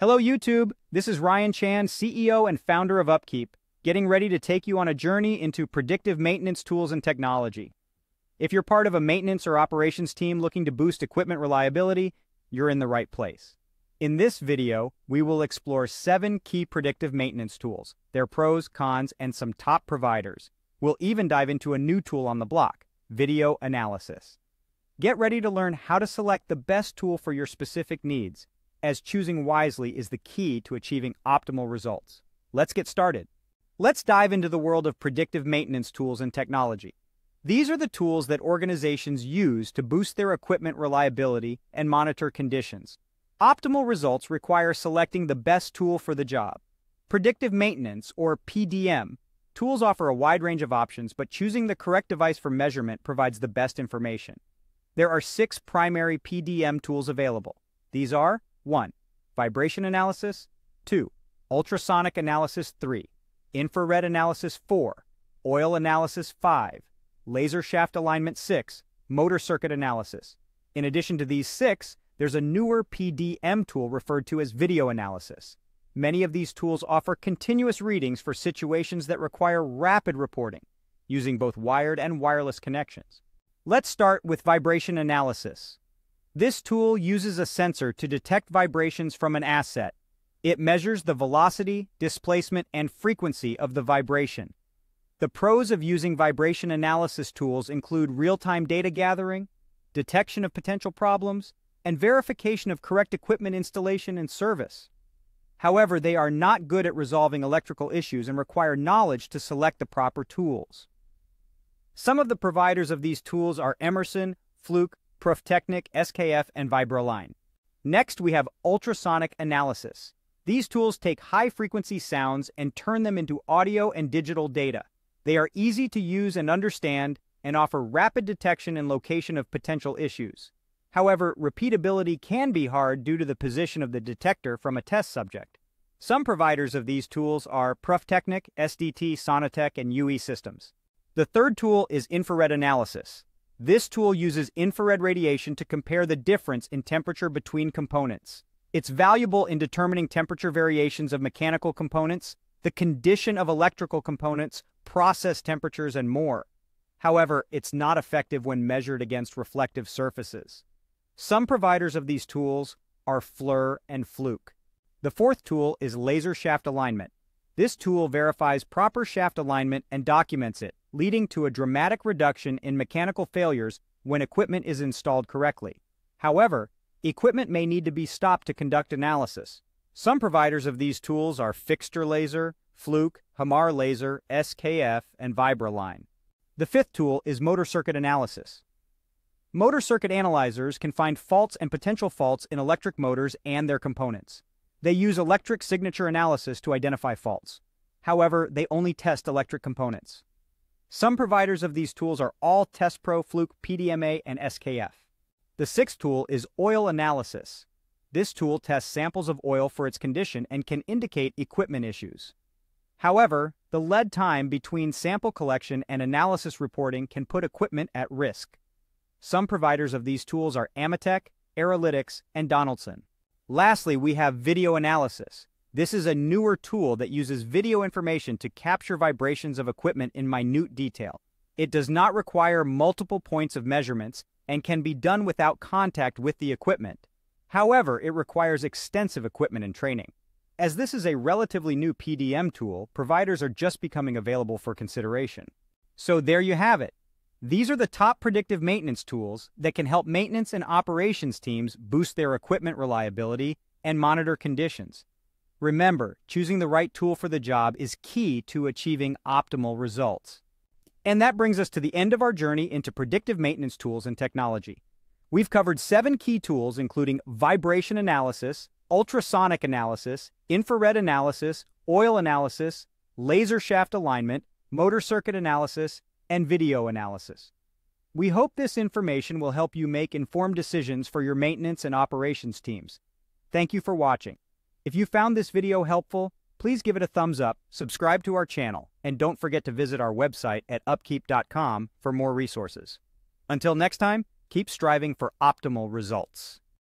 Hello YouTube, this is Ryan Chan, CEO and founder of UpKeep, getting ready to take you on a journey into predictive maintenance tools and technology. If you're part of a maintenance or operations team looking to boost equipment reliability, you're in the right place. In this video, we will explore 7 key predictive maintenance tools, their pros, cons, and some top providers. We'll even dive into a new tool on the block, video analysis. Get ready to learn how to select the best tool for your specific needs, as choosing wisely is the key to achieving optimal results. Let's get started. Let's dive into the world of predictive maintenance tools and technology. These are the tools that organizations use to boost their equipment reliability and monitor conditions. Optimal results require selecting the best tool for the job. Predictive maintenance, or PDM, tools offer a wide range of options, but choosing the correct device for measurement provides the best information. There are 6 primary PDM tools available. These are 1. Vibration analysis. 2. Ultrasonic analysis. 3. Infrared analysis. 4. Oil analysis. 5. Laser shaft alignment. 6. Motor circuit analysis. In addition to these 6, there's a newer PDM tool referred to as video analysis. Many of these tools offer continuous readings for situations that require rapid reporting, using both wired and wireless connections. Let's start with vibration analysis. This tool uses a sensor to detect vibrations from an asset. It measures the velocity, displacement, and frequency of the vibration. The pros of using vibration analysis tools include real-time data gathering, detection of potential problems, and verification of correct equipment installation and service. However, they are not good at resolving electrical issues and require knowledge to select the proper tools. Some of the providers of these tools are Emerson, Fluke, Predictive, SKF, and Vibraline. Next, we have ultrasonic analysis. These tools take high-frequency sounds and turn them into audio and digital data. They are easy to use and understand and offer rapid detection and location of potential issues. However, repeatability can be hard due to the position of the detector from a test subject. Some providers of these tools are Predictive, SDT, Sonotec, and UE Systems. The third tool is infrared analysis. This tool uses infrared radiation to compare the difference in temperature between components. It's valuable in determining temperature variations of mechanical components, the condition of electrical components, process temperatures, and more. However, it's not effective when measured against reflective surfaces. Some providers of these tools are FLIR and Fluke. The fourth tool is laser shaft alignment. This tool verifies proper shaft alignment and documents it, leading to a dramatic reduction in mechanical failures when equipment is installed correctly. However, equipment may need to be stopped to conduct analysis. Some providers of these tools are Fixture Laser, Fluke, Hamar Laser, SKF, and Vibraline. The fifth tool is motor circuit analysis. Motor circuit analyzers can find faults and potential faults in electric motors and their components. They use electric signature analysis to identify faults. However, they only test electric components. Some providers of these tools are all TestPro, Fluke, PDMA, and SKF. The sixth tool is oil analysis. This tool tests samples of oil for its condition and can indicate equipment issues. However, the lead time between sample collection and analysis reporting can put equipment at risk. Some providers of these tools are Amatec, Aeralytics, and Donaldson. Lastly, we have video analysis. This is a newer tool that uses video information to capture vibrations of equipment in minute detail. It does not require multiple points of measurements and can be done without contact with the equipment. However, it requires extensive equipment and training. As this is a relatively new PDM tool, providers are just becoming available for consideration. So there you have it. These are the top predictive maintenance tools that can help maintenance and operations teams boost their equipment reliability and monitor conditions. Remember, choosing the right tool for the job is key to achieving optimal results. And that brings us to the end of our journey into predictive maintenance tools and technology. We've covered 7 key tools, including vibration analysis, ultrasonic analysis, infrared analysis, oil analysis, laser shaft alignment, motor circuit analysis, and video analysis. We hope this information will help you make informed decisions for your maintenance and operations teams. Thank you for watching. If you found this video helpful, please give it a thumbs up, subscribe to our channel, and don't forget to visit our website at upkeep.com for more resources. Until next time, keep striving for optimal results.